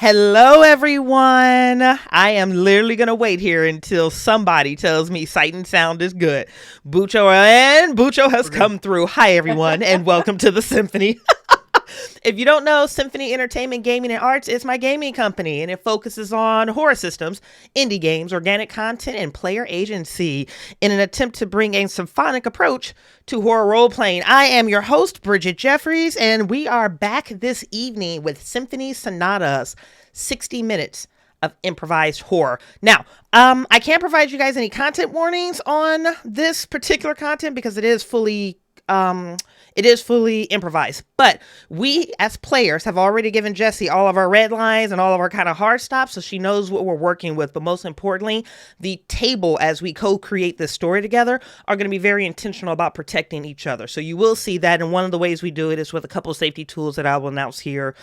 Hello, everyone. I am literally going to wait here until somebody tells me sight and sound is good. Bucho has come through. Hi, everyone, and welcome to the Symphony. If you don't know, Symphony Entertainment, Gaming, and Arts is my gaming company, and it focuses on horror systems, indie games, organic content, and player agency in an attempt to bring a symphonic approach to horror role-playing. I am your host, Bridgett Jeffries, and we are back this evening with Symphony Sonatas, 60 minutes of improvised horror. Now, I can't provide you guys any content warnings on this particular content because it is fully improvised, but we as players have already given Jessie all of our red lines and all of our kind of hard stops, so she knows what we're working with. But most importantly, the table as we co-create this story together are going to be very intentional about protecting each other. So you will see that, and one of the ways we do it is with a couple of safety tools that I will announce here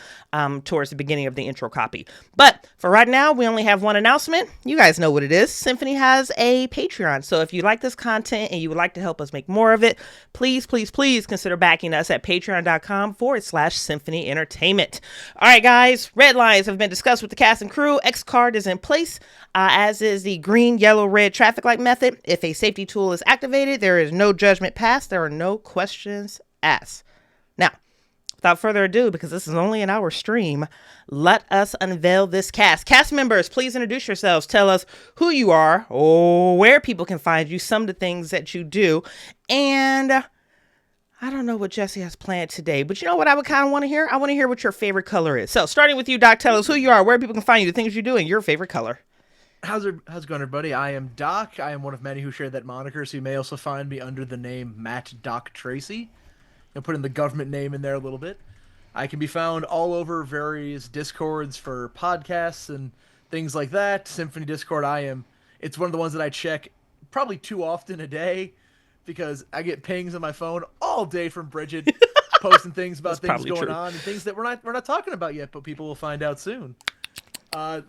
towards the beginning of the intro copy. But for right now, we only have one announcement. You guys know what it is. Symphony has a Patreon, so if you like this content and you would like to help us make more of it, please consider backing us at patreon.com/Symphony Entertainment. All right, guys, red lines have been discussed with the cast and crew. X card is in place, as is the green, yellow, red traffic light method. If a safety tool is activated, there is no judgment passed. There are no questions asked. Now, without further ado, because this is only an hour stream, let us unveil this cast. Cast members, please introduce yourselves. Tell us who you are, where people can find you, some of the things that you do, and I don't know what Jessie has planned today, but you know what I would kind of want to hear? I want to hear what your favorite color is. So starting with you, Doc, tell us who you are, where people can find you, the things you do, and your favorite color. How's it going, everybody? I am Doc. I am one of many who share that moniker, so you may also find me under the name Matt Doc Tracey. I'll put in the government name in there a little bit. I can be found all over various Discords for podcasts and things like that. Symphony Discord, it's one of the ones that I check probably too often a day, because I get pings on my phone all day from Bridgett posting things about things going on and things that we're not talking about yet, but people will find out soon.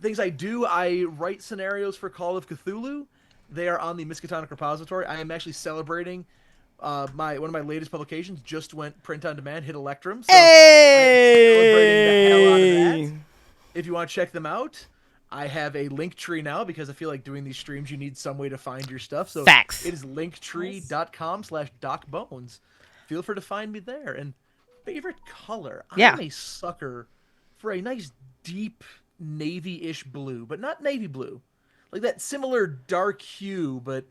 Things I do, I write scenarios for Call of Cthulhu. They are on the Miskatonic repository. I am actually celebrating one of my latest publications just went print on demand, hit Electrum. So hey! I'm celebrating the hell out of that. If you want to check them out, I have a link tree now because I feel like doing these streams, you need some way to find your stuff. So Facts. It is linktree.com/DocBones. Feel free to find me there. And favorite color? Yeah. I'm a sucker for a nice deep navy-ish blue, but not navy blue. Like that similar dark hue, but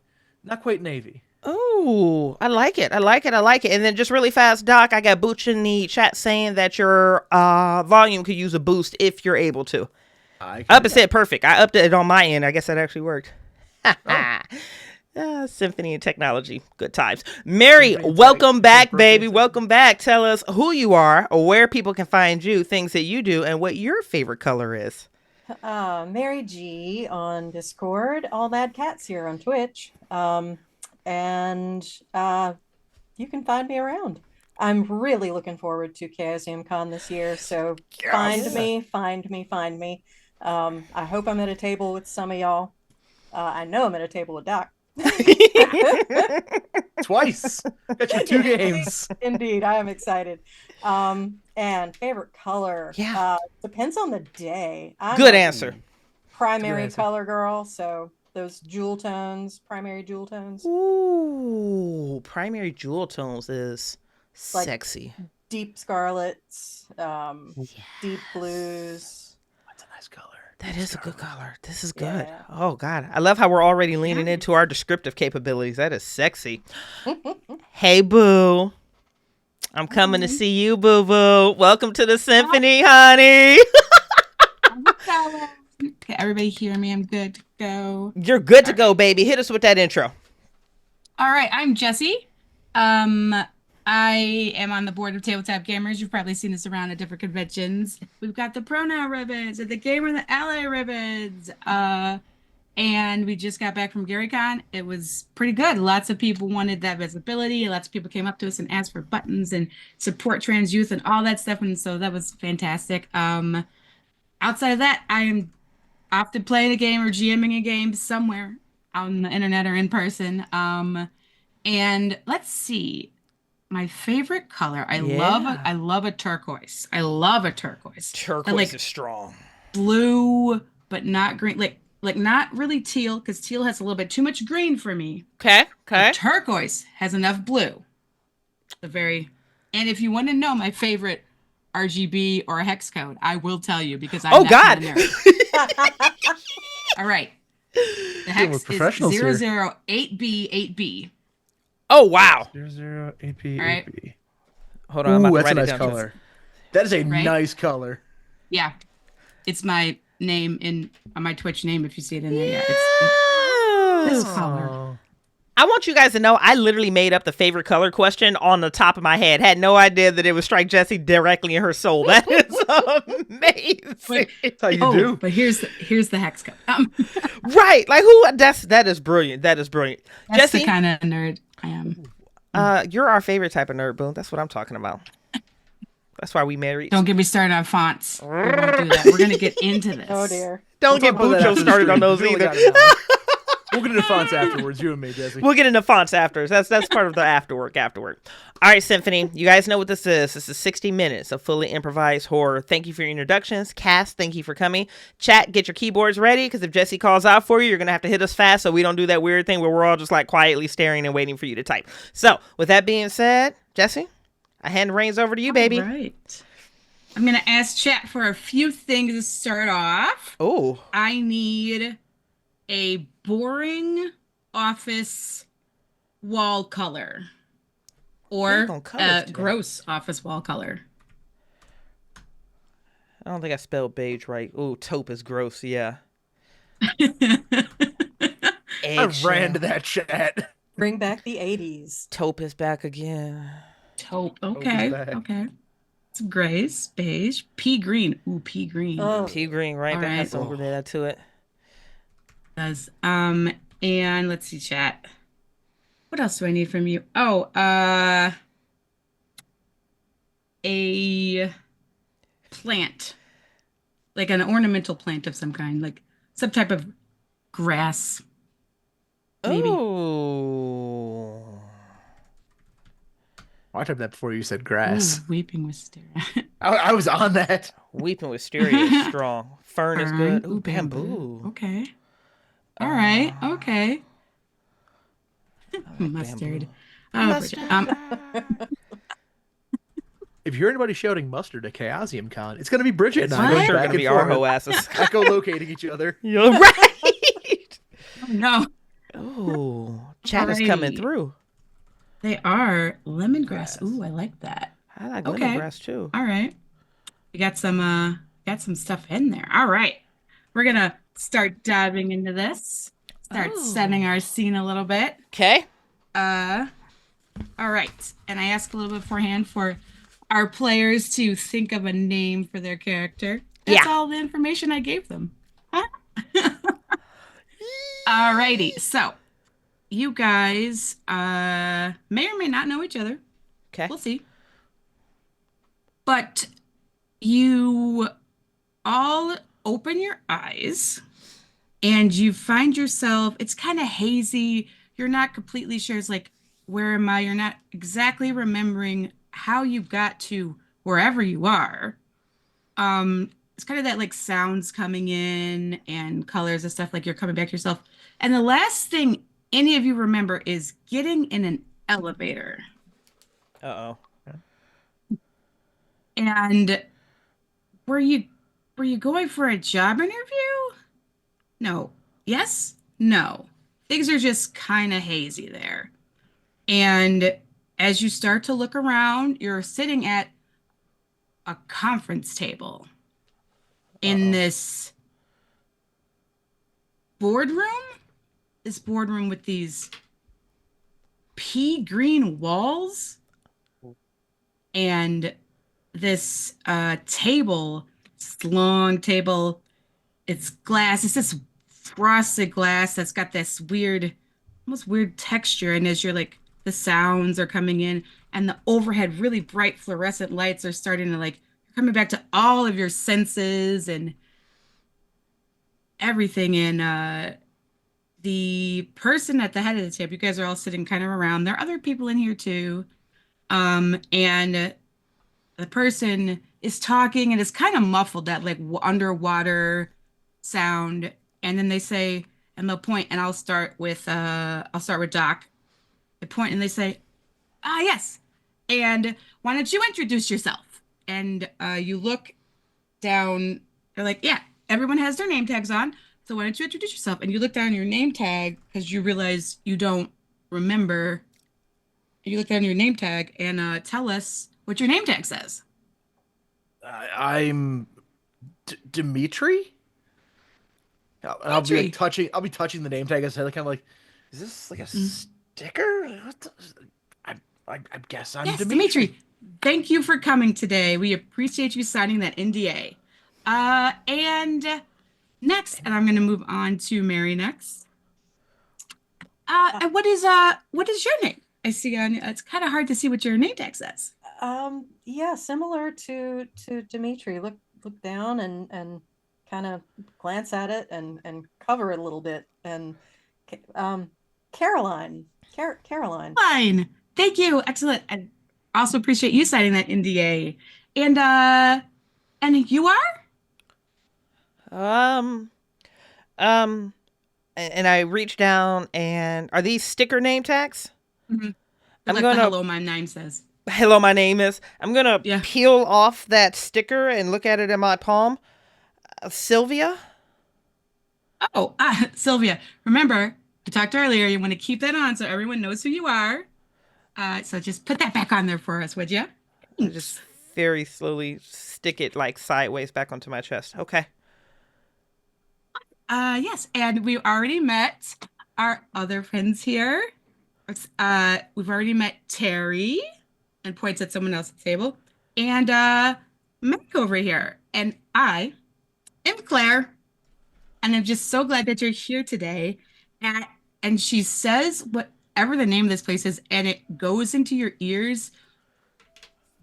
not quite navy. Oh, I like it. And then just really fast, Doc, I got Booch in the chat saying that your volume could use a boost if you're able to. Up and said perfect. I upped it on my end. I guess that actually worked. Symphony and technology. Good times. Mary, welcome back, baby. Welcome back. Tell us who you are, where people can find you, things that you do, and what your favorite color is. Mary G on Discord. All Bad Cats here on Twitch. And you can find me around. I'm really looking forward to Chaosium Con this year, so find me. I hope I'm at a table with some of y'all. I know I'm at a table with Doc. Twice. Got you 2 games. Indeed, I am excited. And favorite color. Yeah. Depends on the day. Good answer. Primary color girl, so those jewel tones, primary jewel tones. Ooh, primary jewel tones is like sexy. Deep scarlets, deep blues. That's a nice color. That is a good color. This is good. Yeah. Oh, God. I love how we're already leaning into our descriptive capabilities. That is sexy. Hey, boo. I'm coming to see you, boo-boo. Welcome to the Symphony, honey. Okay, everybody hear me? I'm good to go. You're good to go, baby. Hit us with that intro. All right, I'm Jessie. I am on the board of Tabletop Gamers. You've probably seen this around at different conventions. We've got the pronoun ribbons and the gamer and the ally ribbons. And we just got back from GaryCon. It was pretty good. Lots of people wanted that visibility. Lots of people came up to us and asked for buttons and support trans youth and all that stuff. And so that was fantastic. Outside of that, I am often playing a game or GMing a game somewhere on the internet or in person. And let's see. My favorite color. I love a turquoise. I love a turquoise. Turquoise is strong. blue, but not green. Like not really teal, because teal has a little bit too much green for me. Okay. But turquoise has enough blue. And if you want to know my favorite RGB or hex code, I will tell you because I'm that God. kind of nerd. All right. The hex is professionals here. 008B8B. Oh wow. 008B8B. All right. Hold on, I'm about to that's a write it nice down. color. That is a Right? nice color. Yeah. It's my name on my Twitch name if you see it in there. Yeah. Yes. This color. I want you guys to know I literally made up the favorite color question on the top of my head. Had no idea that it would strike Jessie directly in her soul. That is amazing. That's how you do. But here's the hex code. Right. Like who that is brilliant. That is brilliant. That's Jessie, the kind of nerd I am. you're our favorite type of nerd, Boone. That's what I'm talking about. That's why we married. Don't get me started on fonts. We won't do that. We're gonna get into this. Oh dear. Don't get We'll talk about that Bucho after the started on stream. those We only either. got an hour. We'll get into fonts afterwards, you and me, Jesse. We'll get into fonts after. That's part of the after work. All right, Symphony. You guys know what this is. This is 60 minutes of fully improvised horror. Thank you for your introductions. Cast, thank you for coming. Chat, get your keyboards ready, because if Jessie calls out for you, you're going to have to hit us fast so we don't do that weird thing where we're all just like quietly staring and waiting for you to type. So, with that being said, Jessie, I hand the reins over to you, baby. All right. I'm gonna ask chat for a few things to start off. Oh. I need a boring office wall color or Big on colors a today. gross office wall color. I don't think I spelled beige right. Ooh, taupe is gross, yeah. I Eggshell. ran to that chat. Bring back the 80s. Taupe is back again. Taupe. is Okay. back. Okay. It's grays, beige, pea green. Ooh, pea green. Oh, Pea green, right? All That right. has some grenade to it. Does and let's see, chat. What else do I need from you? Oh, a plant, like an ornamental plant of some kind, like some type of grass. Maybe. Oh. I typed that before you said grass. Ooh, weeping wisteria. I was on that. Weeping wisteria is strong. Fern is good. Ooh, bamboo. Okay. All right. Okay. I like Mustard. bamboo. Oh, Bridgett. If you hear anybody shouting mustard at Chaosium Con, it's going to be Bridgett and It's I for going sure back gonna and be our forth, hoe asses. echolocating each other. You're right. Oh, no. Oh, chat is coming Alrighty. through. They are lemongrass. Grass. Ooh, I like that. I like Okay. lemongrass too. All right. We got some stuff in there. All right. We're gonna start diving into this. Start Oh. setting our scene a little bit. Okay. All right. And I asked a little bit beforehand for our players to think of a name for their character. That's Yeah. all the information I gave them. Huh? Alrighty. So you guys may or may not know each other. Okay. We'll see. But you all open your eyes and you find yourself, it's kind of hazy. You're not completely sure. It's like, where am I? You're not exactly remembering how you got to wherever you are. It's kind of that like sounds coming in and colors and stuff, like you're coming back to yourself. And the last thing any of you remember is getting in an elevator. Uh-oh. And were you going for a job interview? No. Yes? No. Things are just kind of hazy there. And as you start to look around, you're sitting at a conference table in this boardroom. This boardroom with these pea green walls and this table, this long table. It's glass. It's this frosted glass that's got this weird, almost weird texture. And as you're like, the sounds are coming in and the overhead really bright fluorescent lights are starting to like, you're coming back to all of your senses and everything. And the person at the head of the table, you guys are all sitting kind of around. There are other people in here too. And the person is talking and it's kind of muffled, that like underwater sound. And then they say, and they'll point, and I'll start with Doc. They point and they say, ah, yes. And why don't you introduce yourself? And you look down, they're like, yeah, everyone has their name tags on. So why don't you introduce yourself? And you look down your name tag because you realize you don't remember. You look down your name tag and tell us what your name tag says. I'm Dimitri. I'll be like Dimitri. touching. I'll be touching the name tag. I said, like, kind of like, is this like a sticker? What the, I guess I'm Yes, Dimitri. Dimitri. Thank you for coming today. We appreciate you signing that NDA. And next, and I'm going to move on to Mary next. And what is your name? I see on it's kind of hard to see what your name tag says. Yeah, similar to Dimitri. Look down and kind of glance at it and cover it a little bit. And Caroline, Caroline. Fine. Thank you. Excellent. I also appreciate you signing that NDA. And you are? Um, and I reach down, and are these sticker name tags? Mm-hmm. I'm Like gonna the hello, my name says. hello, my name is. I'm gonna Yeah. peel off that sticker and look at it in my palm. Sylvia. Oh, Sylvia. Remember, I talked earlier, you want to keep that on so everyone knows who you are. So just put that back on there for us, would you? I just very slowly stick it like sideways back onto my chest. Okay. Yes, and we've already met our other friends here. We've already met Terry, and points at someone else at the table, and Mac over here. And I am Claire, and I'm just so glad that you're here today. And and she says whatever the name of this place is, and it goes into your ears,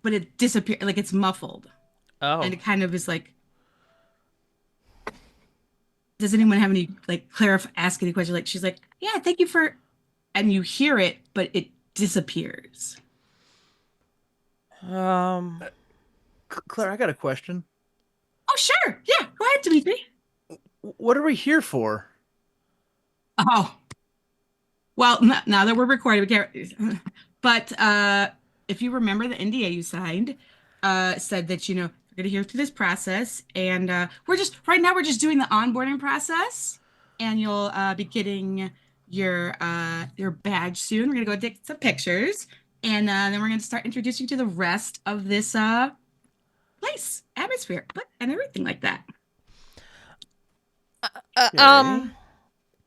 but it disappears, like it's muffled, Oh. and it kind of is like, does anyone have any like ask any question? Like she's like, yeah, thank you for, and you hear it, but it disappears. Claire, I got a question. Oh, sure. Yeah, go ahead, Dimitri. What are we here for? Oh, well, now that we're recording, we can't. But if you remember, the NDA you signed said that you're going to hear through this process, and we're just right now we're just doing the onboarding process, and you'll be getting your badge soon. We're gonna go take some pictures, and then we're gonna start introducing you to the rest of this place, atmosphere, and everything like that. Uh,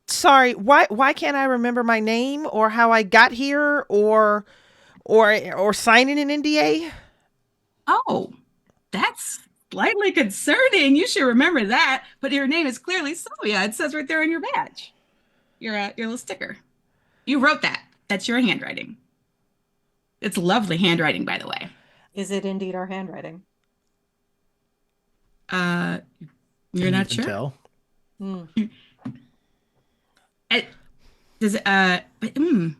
sorry, why can't I remember my name or how I got here or signing an NDA? Oh, that's slightly concerning. You should remember that. But your name is clearly Sylvia. It says right there on your badge. Your little sticker. You wrote that. That's your handwriting. It's lovely handwriting, by the way. Is it indeed our handwriting? You're Can not you sure? tell? Does it, but, you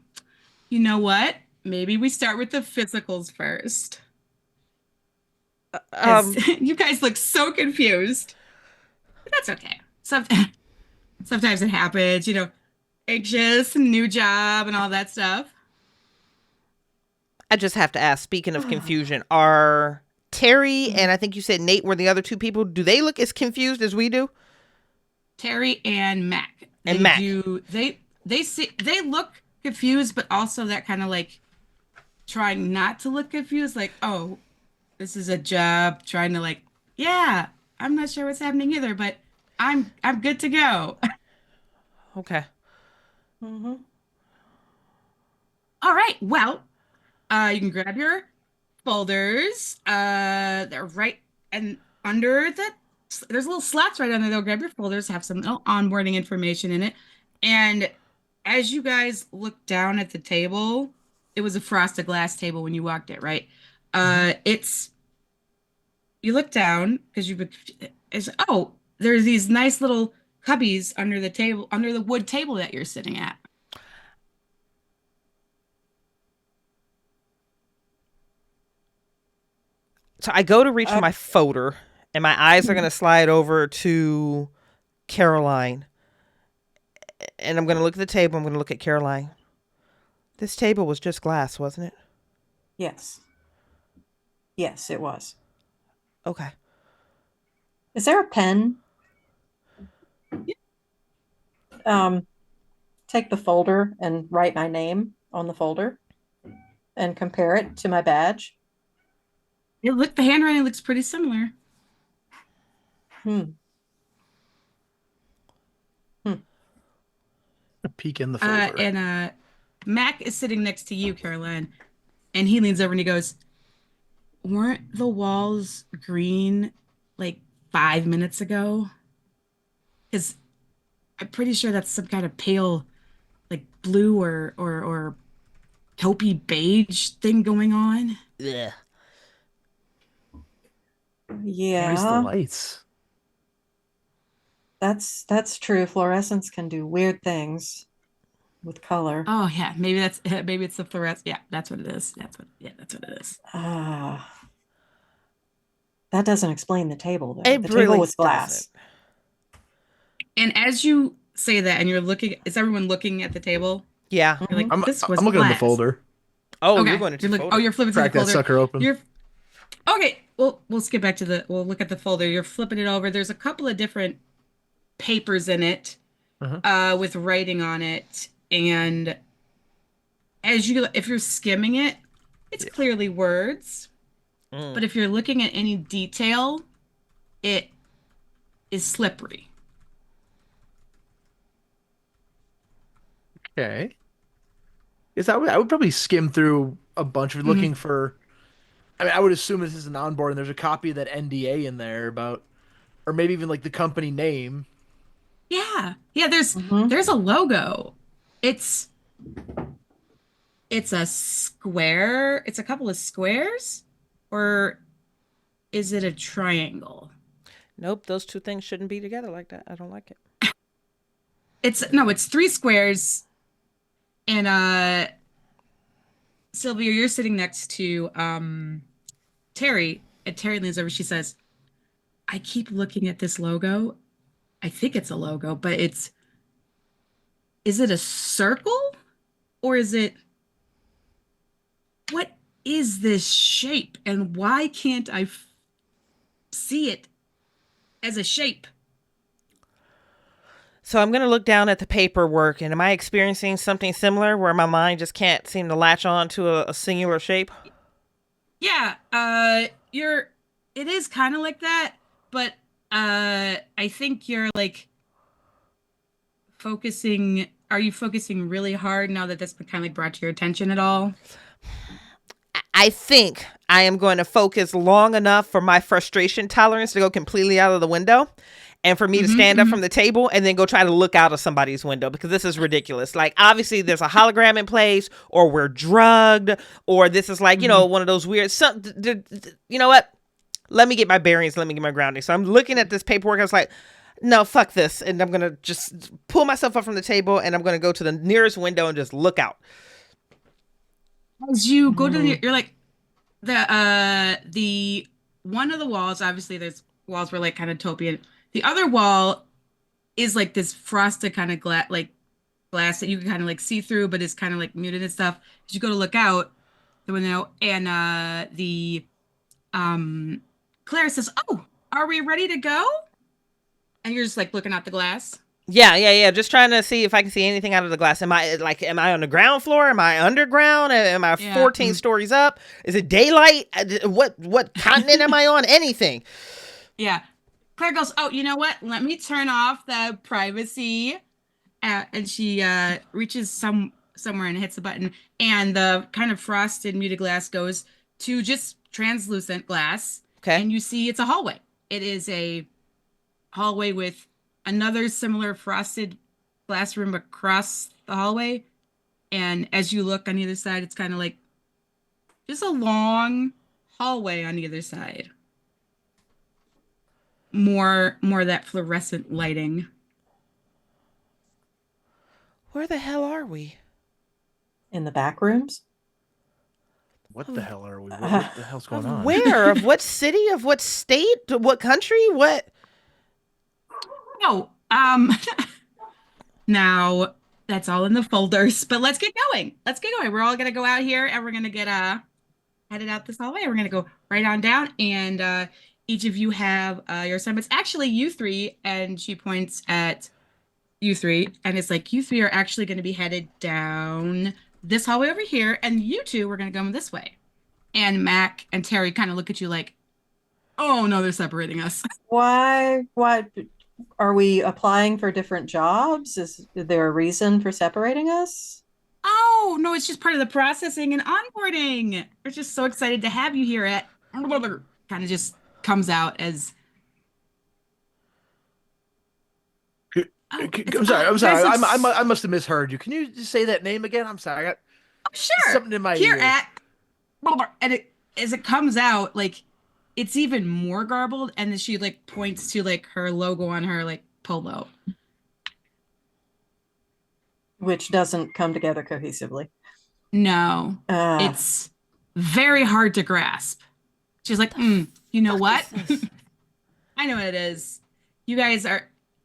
know what? Maybe we start with the physicals first. 'Cause you guys look so confused. But that's okay. Sometimes it happens, anxious, new job, and all that stuff. I just have to ask, speaking of confusion, are Terry and I think you said Nate were the other two people, do they look as confused as we do? Terry and Mac. And Mac. They look confused, but also that kind of like trying not to look confused, like, oh, this is a job, trying to like, yeah, I'm not sure what's happening either, but I'm good to go. Okay. Mm-hmm. All right. Well, you can grab your folders. They're right and under there's little slots right under there. Grab your folders, have some little onboarding information in it. And as you guys look down at the table, it was a frosted glass table when you walked it, right? You look down because there's these nice little cubbies under the table, under the wood table that you're sitting at. So I go to reach for my folder, and my eyes are going to slide over to Caroline. And I'm going to look at the table. I'm going to look at Caroline. This table was just glass, wasn't it? Yes. Yes, it was. Okay. Is there a pen? Take the folder and write my name on the folder and compare it to my badge. The handwriting looks pretty similar. A peek in the folder. And Mac is sitting next to you, Caroline, and he leans over and he goes, "Weren't the walls green like 5 minutes ago? Because I'm pretty sure that's some kind of pale, like blue or taupey beige thing going on." Yeah. Where's the Yeah, lights? that's true. Fluorescence can do weird things with color. Oh yeah, maybe it's the fluorescent. Yeah, that's what it is. That's what it is. That doesn't explain the table, though. It The really table was glass. doesn't. And as you say that, and you're looking, is everyone looking at the table? Yeah. You're like, I'm this was looking in the glass. folder. Oh, Okay. you're going to folder. Oh, you're flipping through the Crack that folder. sucker open. Okay. Well, we'll skip back to we'll look at the folder. You're flipping it over. There's a couple of different papers in it, with writing on it. And if you're skimming it, it's clearly words. But if you're looking at any detail, it is slippery. Okay. Yes, I would probably skim through a bunch of looking for. I mean, I would assume this is an onboard, and there's a copy of that NDA in there about, or maybe even like the company name. Yeah. Yeah, there's a logo. It's a square. It's a couple of squares, or is it a triangle? Nope, those two things shouldn't be together like that. I don't like it. It's 3 squares. And Sylvia, you're sitting next to Terry, and Terry leans over. She says, "I keep looking at this logo. I think it's a logo, but is it a circle, or what is this shape, and why can't I see it as a shape?" So I'm going to look down at the paperwork, and am I experiencing something similar where my mind just can't seem to latch on to a singular shape? Yeah, it is kind of like that, but I think you're like focusing. Are you focusing really hard now that that's been kind of like brought to your attention at all? I think I am going to focus long enough for my frustration tolerance to go completely out of the window, and for me to stand up from the table and then go try to look out of somebody's window, because this is ridiculous. Like, obviously there's a hologram in place, or we're drugged, or this is like, one of those weird, you know what? Let me get my bearings. Let me get my grounding. So I'm looking at this paperwork. I was like, no, fuck this. And I'm going to just pull myself up from the table, and I'm going to go to the nearest window and just look out. As you go to you're like, the one of the walls, obviously there's walls were like kind of taupey. The other wall is like this frosted kind of glass that you can kind of like see through, but it's kind of like muted and stuff. As you go to look out the window, and Claire says, "Oh, are we ready to go?" And you're just like looking out the glass. Yeah. Just trying to see if I can see anything out of the glass. Am I on the ground floor? Am I underground? Am I 14 stories up? Is it daylight? What continent am I on? Anything. Yeah. Claire goes, "Oh, you know what? Let me turn off the privacy." And she reaches somewhere and hits the button. And the kind of frosted muted glass goes to just translucent glass. Okay. And you see it's a hallway. It is a hallway with another similar frosted glass room across the hallway. And as you look on either side, it's kind of like just a long hallway on either side. More of that fluorescent lighting. Where the hell are we? In the back rooms? What the hell are we? What the hell's going Of on? where? Of what city? Of what state? What country? What? No, now that's all in the folders, but let's get going. Let's get going. We're all gonna go out here and we're gonna get headed out this hallway. We're gonna go right on down, and each of you have your assignments. Actually, you three, and she points at you three, and it's like you three are actually going to be headed down this hallway over here, and you two we're going to go this way. And Mac and Terry kind of look at you like, oh no, they're separating us. Why? Why are we applying for different jobs? Is there a reason for separating us? Oh no, it's just part of the processing and onboarding. We're just so excited to have you here at kind of just comes out as I'm sorry. I'm sorry. I must have misheard you. Can you just say that name again? I'm sorry. I got sure something in my here ear. at and it as it comes out like it's even more garbled, and then she like points to like her logo on her like polo. Which doesn't come together cohesively. No, it's very hard to grasp. She's like, you know what? I know what it is. You guys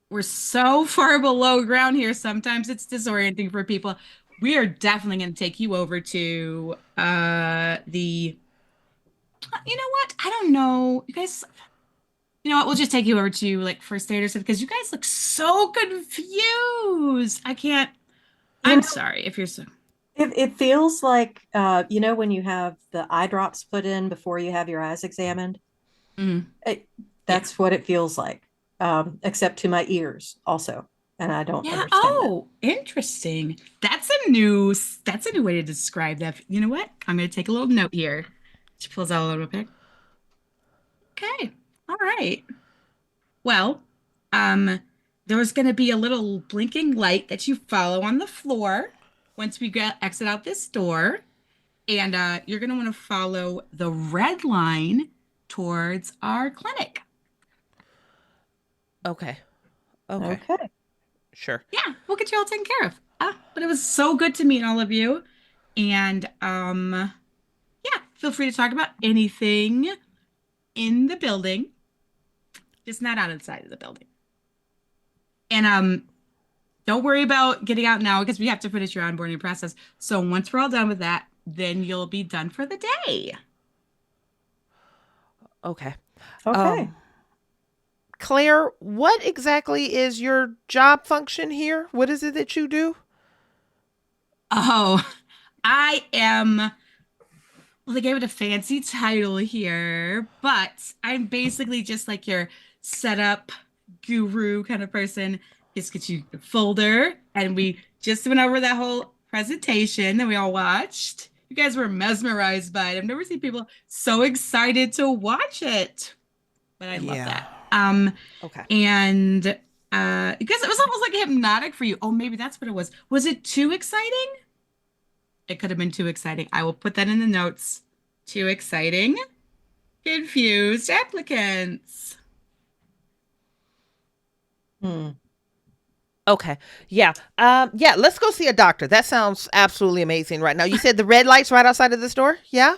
we're so far below ground here. Sometimes it's disorienting for people. We are definitely going to take you over to the. You know what? I don't know. You guys. You know what? We'll just take you over to like first aid or something because you guys look so confused. I can't. I'm sorry if you're so. It feels like when you have the eye drops put in before you have your eyes examined. That's what it feels like. Except to my ears also, and I don't understand Oh, interesting. That's a new way to describe that. You know what? I'm going to take a little note here. She pulls out a little bit. Okay. All right. Well, there's going to be a little blinking light that you follow on the floor once we exit out this door, and you're going to want to follow the red line towards our clinic. Okay. Okay. Sure. Yeah, we'll get you all taken care of. But it was so good to meet all of you. And yeah, feel free to talk about anything in the building, just not outside of the building. And don't worry about getting out now because we have to finish your onboarding process. So once we're all done with that, then you'll be done for the day. Okay. Okay. Claire, what exactly is your job function here? What is it that you do? Oh, I am. Well, they gave it a fancy title here, but I'm basically just like your setup guru kind of person. Just get you the folder, and we just went over that whole presentation that we all watched. You guys were mesmerized by it. I've never seen people so excited to watch it, but I love that. Okay. And because it was almost like hypnotic for you. Oh, maybe that's what it was. Was it too exciting? It could have been too exciting. I will put that in the notes. Too exciting. Confused applicants. Okay. Yeah. Yeah, let's go see a doctor. That sounds absolutely amazing right now. You said the red light's right outside of this door? Yeah?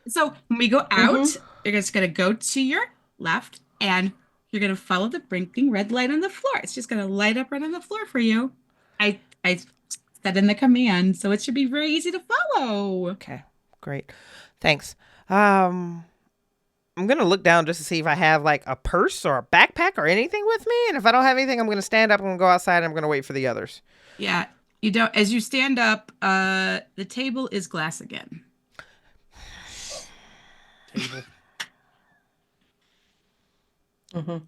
So when we go out, you're just going to go to your left and you're going to follow the blinking red light on the floor. It's just going to light up right on the floor for you. I set in the command, so it should be very easy to follow. Okay. Great. Thanks. I'm going to look down just to see if I have like a purse or a backpack or anything with me. And if I don't have anything, I'm going to stand up. I'm going to go outside and I'm going to wait for the others. Yeah. You don't, as you stand up, the table is glass again. Table. Oh,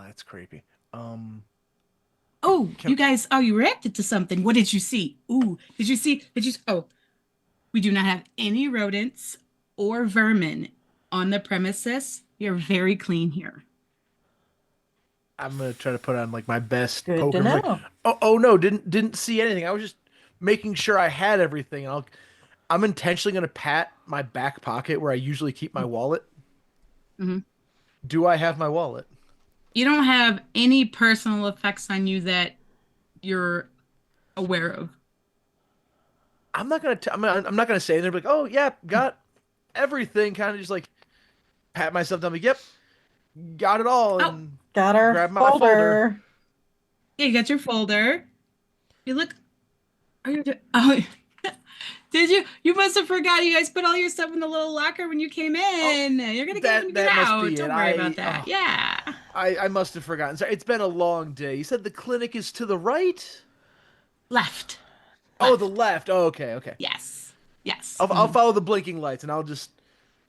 that's creepy. Oh, you guys, you reacted to something. What did you see? Ooh, oh, we do not have any rodents or vermin on the premises. You're very clean here. I'm gonna try to put on like my best Good poker. to know. Like, oh no, didn't see anything. I was just making sure I had everything. I'm intentionally gonna pat my back pocket where I usually keep my wallet. Do I have my wallet? You don't have any personal effects on you that you're aware of. I'm not gonna I'm not gonna say anything like, oh yeah, got everything. Kind of just like pat myself down, like, yep, got it all, Oh, and Got our grab my folder. folder. yeah, you got your folder. You look. Are you? Oh, did you? You must have forgot. You guys put all your stuff in the little locker when you came Oh, in. You're gonna get it when you get that must out. be it. Don't worry about that. Oh, Yeah. I must have forgotten. Sorry, it's been a long day. You said the clinic is to the right? Left. Oh, the Left. left. Oh, okay, okay. Yes. Yes. I'll follow the blinking lights, and I'll just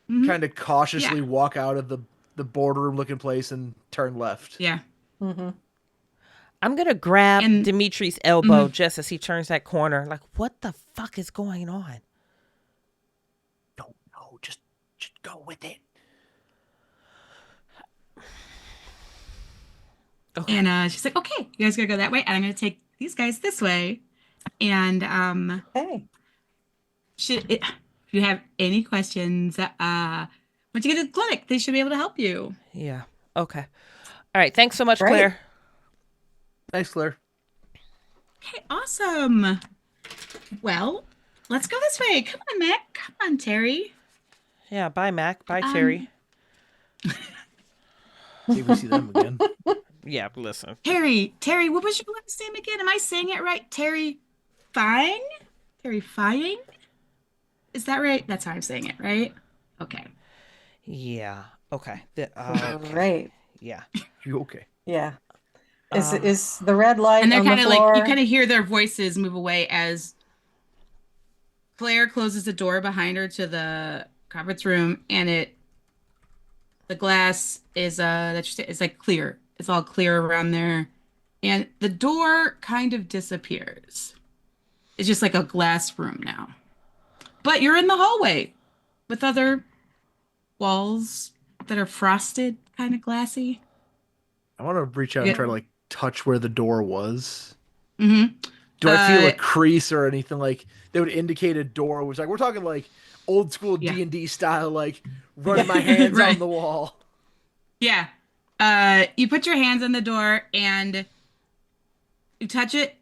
Hmm. kind of Yeah. cautiously walk out of the boardroom looking place and turn left. Yeah. Hmm. I'm gonna grab And Dimitri's elbow mhm. just as he turns that corner. Like, what the fuck is going on? No, no, just go with it. Okay. And she's like, okay, you guys gotta go that way, and I'm gonna take these guys this way. And Hey, if you have any questions, once you get to the clinic, they should be able to help you. Yeah. Okay. All right. Thanks so much, Great. Claire. Thanks, Claire. Okay, awesome. Well, let's go this way. Come on, Mac. Come on, Terry. Yeah. Bye, Mac. Bye, Um, Terry. See if we see them again. Yeah. Listen. Terry, what was your last name again? Am I saying it right? Terry Fying? Terry Fying? Is that right? That's how I'm saying it, right? Okay. Yeah. Okay. great. Yeah. You okay? Yeah. Uh, Is the red light And they're on the kind of like, floor? you kind of hear their voices move away as Claire closes the door behind her to the conference room, and the glass is it's like clear. It's all clear around there. And the door kind of disappears. It's just like a glass room now. But you're in the hallway with other walls that are frosted, kind of glassy. I want to reach out and Yeah. try to like touch where the door was. Mm-hmm. Do I feel a Uh, crease or anything like that would indicate a door? Which like we're talking like old school Yeah. D&D style, like running my hands Right. on the wall. Yeah. You put your hands on the door and you touch it,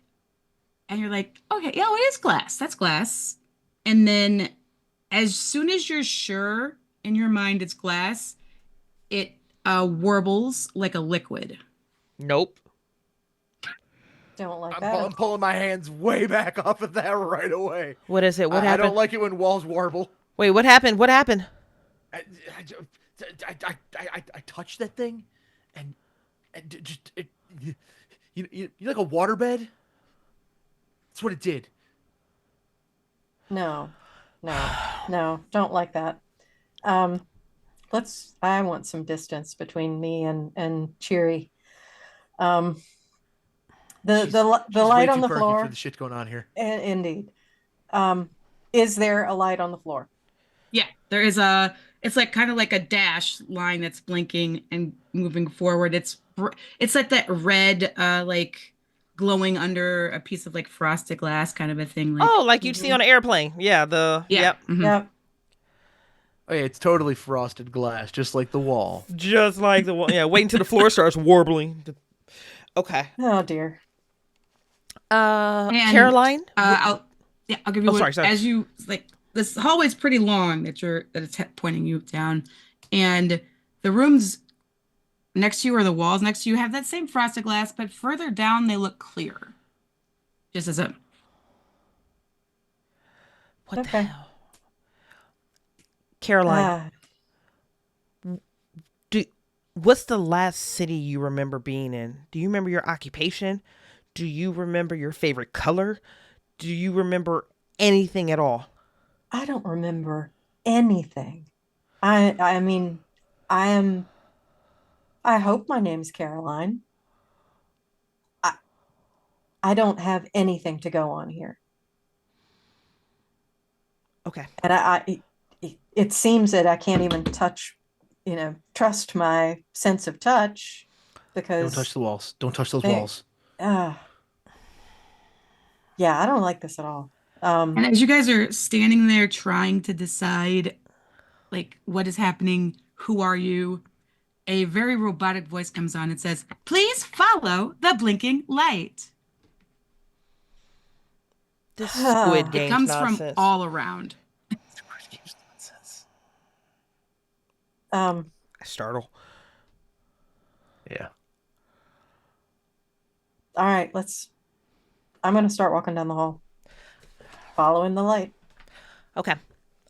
and you're like, okay, yeah, well, it is glass. That's glass. And then as soon as you're sure in your mind it's glass, it warbles like a liquid. Nope. Don't like I'm, that. I'm pulling my hands way back off of that right away. What is it? What I happened? don't like it when walls warble. Wait. What happened? What happened? I touched that thing, and just you like a waterbed. That's what it did. No, no, don't like that. Um, I want some distance between me and Cheery. Um, the She's the way light too on the perky floor, for the shit going on here. indeed. Is there a light on the floor? Yeah, it's like kind of like a dash line that's blinking and moving forward. It's like that red, like glowing under a piece of like frosted glass kind of a thing. Like, Oh, like you'd see on an airplane. Yeah. yeah. Yep. Mhm. Yep. Oh yeah, it's totally frosted glass, just like the wall. Just like the one. Yeah. Wait until the floor starts warbling. Okay. Oh dear. And Caroline. I'll give you Oh, one sorry. as you like. This hallway's pretty long that it's pointing you down, and the rooms next to you or the walls next to you have that same frosted glass, but further down they look clear. Just as a What the Okay. hell? Caroline. What's the last city you remember being in? Do you remember your occupation? Do you remember your favorite color? Do you remember anything at all? I don't remember anything. I mean, I hope my name's Caroline. I I don't have anything to go on here. Okay. And it seems that I can't even trust my sense of touch Don't because touch the walls. Don't touch those they- walls. uh, yeah, I don't like this at all. And as you guys are standing there trying to decide, like, what is happening, who are you, a very robotic voice comes on and says, "Please follow the blinking light." This Squid It Games comes nonsense. from all around. Um, Startle. Yeah. all right, I'm gonna start walking down the hall, following the light. Okay.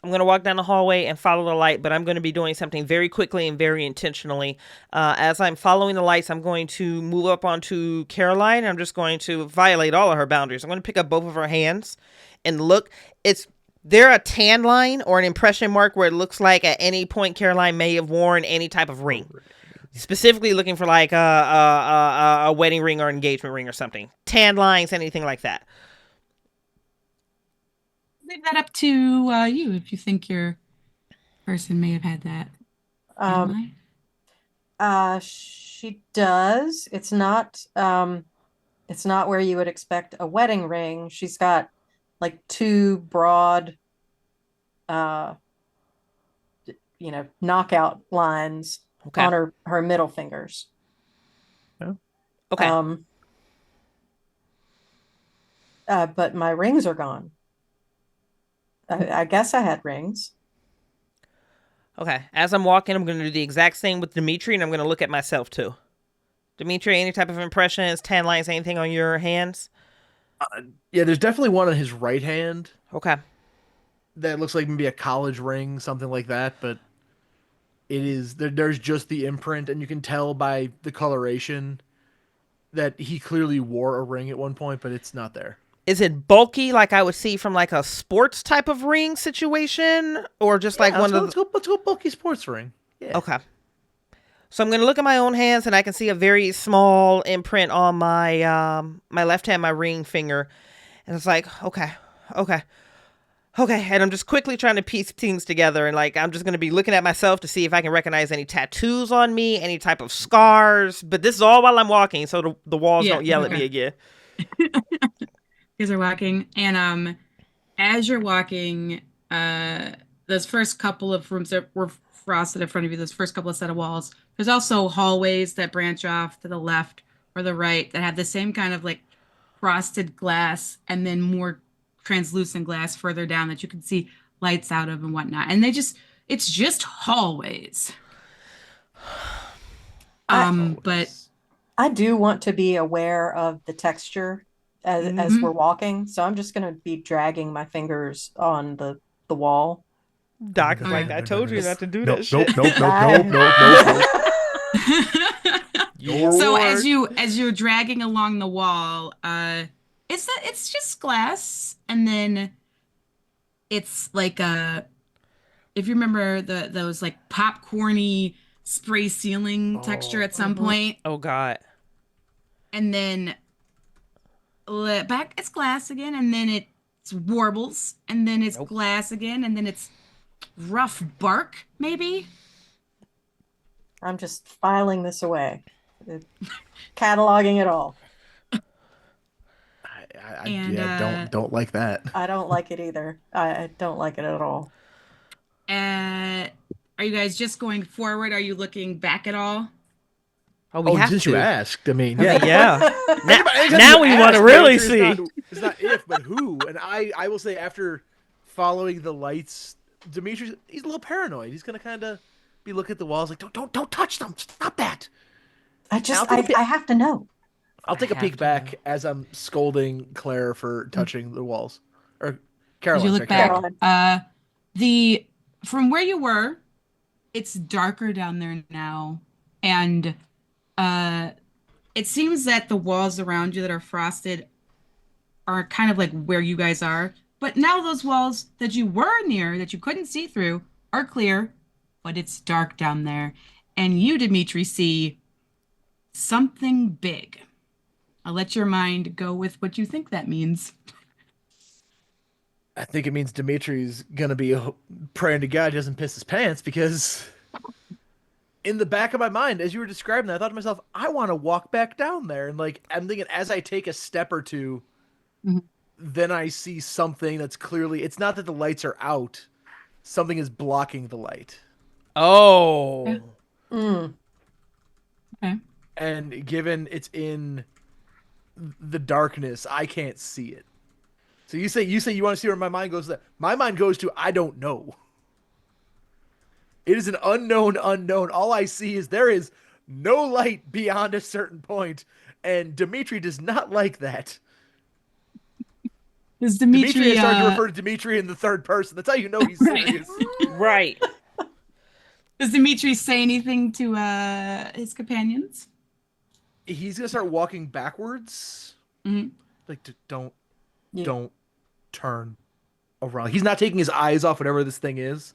I'm going to walk down the hallway and follow the light, but I'm going to be doing something very quickly and very intentionally. As I'm following the lights, I'm going to move up onto Caroline. I'm just going to violate all of her boundaries. I'm going to pick up both of her hands and look. Is there a tan line or an impression mark where it looks like at any point Caroline may have worn any type of ring? Specifically looking for like a wedding ring or engagement ring or something. Tan lines, anything like that. Leave that up to you if you think your person may have had that. Um, she does. It's not where you would expect a wedding ring. She's got like two broad, uh, knockout lines Okay. on her middle fingers. Okay. But my rings are gone. I guess I had rings. Okay. As I'm walking, I'm going to do the exact same with Dimitri, and I'm going to look at myself too. Dimitri, any type of impressions, tan lines, anything on your hands? Yeah, there's definitely one on his right hand Okay. that looks like maybe a college ring, something like that, but there's just the imprint, and you can tell by the coloration that he clearly wore a ring at one point, but it's not there. Is it bulky like I would see from like a sports type of ring situation, or just like one of the... Let's go bulky sports ring. Yeah. Okay. So I'm going to look at my own hands, and I can see a very small imprint on my my left hand, my ring finger. And it's like, okay. And I'm just quickly trying to piece things together. And like, I'm just going to be looking at myself to see if I can recognize any tattoos on me, any type of scars. But this is all while I'm walking, so the walls don't yell at me again. You guys are walking, and as you're walking, those first couple of rooms that were frosted in front of you, those first couple of set of walls, there's also hallways that branch off to the left or the right that have the same kind of like frosted glass and then more translucent glass further down that you can see lights out of and whatnot. And it's just hallways. But I do want to be aware of the texture as we're walking, so I'm just gonna be dragging my fingers on the wall. Doc is like, I told you not to do that shit. Nope. So as you're dragging along the wall, it's just glass, and then it's like if you remember those like popcorny spray ceiling texture at some point. Oh God. And then back it's glass again, and then it's warbles, and then it's glass again, and then it's rough bark, maybe. I'm just filing this away, cataloging it all. Don't like that. I don't like it either. I don't like it at all. Are you guys just going forward? Are you looking back at all? Oh, we have since to. you asked, I mean, Yeah. Now we want to really see. It's not if, but who. And I will say, after following the lights, Dimitri's he's a little paranoid. He's gonna kind of be looking at the walls like, don't touch them. Stop that. I have to know. I'll take a peek back as I'm scolding Claire for touching the walls. Or Caroline. As you look back, from where you were, it's darker down there now, and it seems that the walls around you that are frosted are kind of like where you guys are. But now those walls that you were near, that you couldn't see through, are clear, but it's dark down there. And you, Dimitri, see something big. I'll let your mind go with what you think that means. I think it means Dimitri's gonna be praying to God he doesn't piss his pants, because in the back of my mind, as you were describing that, I thought to myself, I want to walk back down there. And like, I'm thinking as I take a step or two, then I see something that's clearly, it's not that the lights are out. Something is blocking the light. Oh. Yeah. Okay. And given it's in the darkness, I can't see it. So you say you want to see where my mind goes. My mind goes to I don't know. It is an unknown unknown. All I see is there is no light beyond a certain point, and Dimitri does not like that. Is Dimitri Dimitri is starting to refer to Dimitri in the third person. That's how you know he's Right. serious. Right. does Dimitri say anything to his companions? He's gonna start walking backwards. Mhm. Like, don't Yeah. turn around. He's not taking his eyes off whatever this thing is,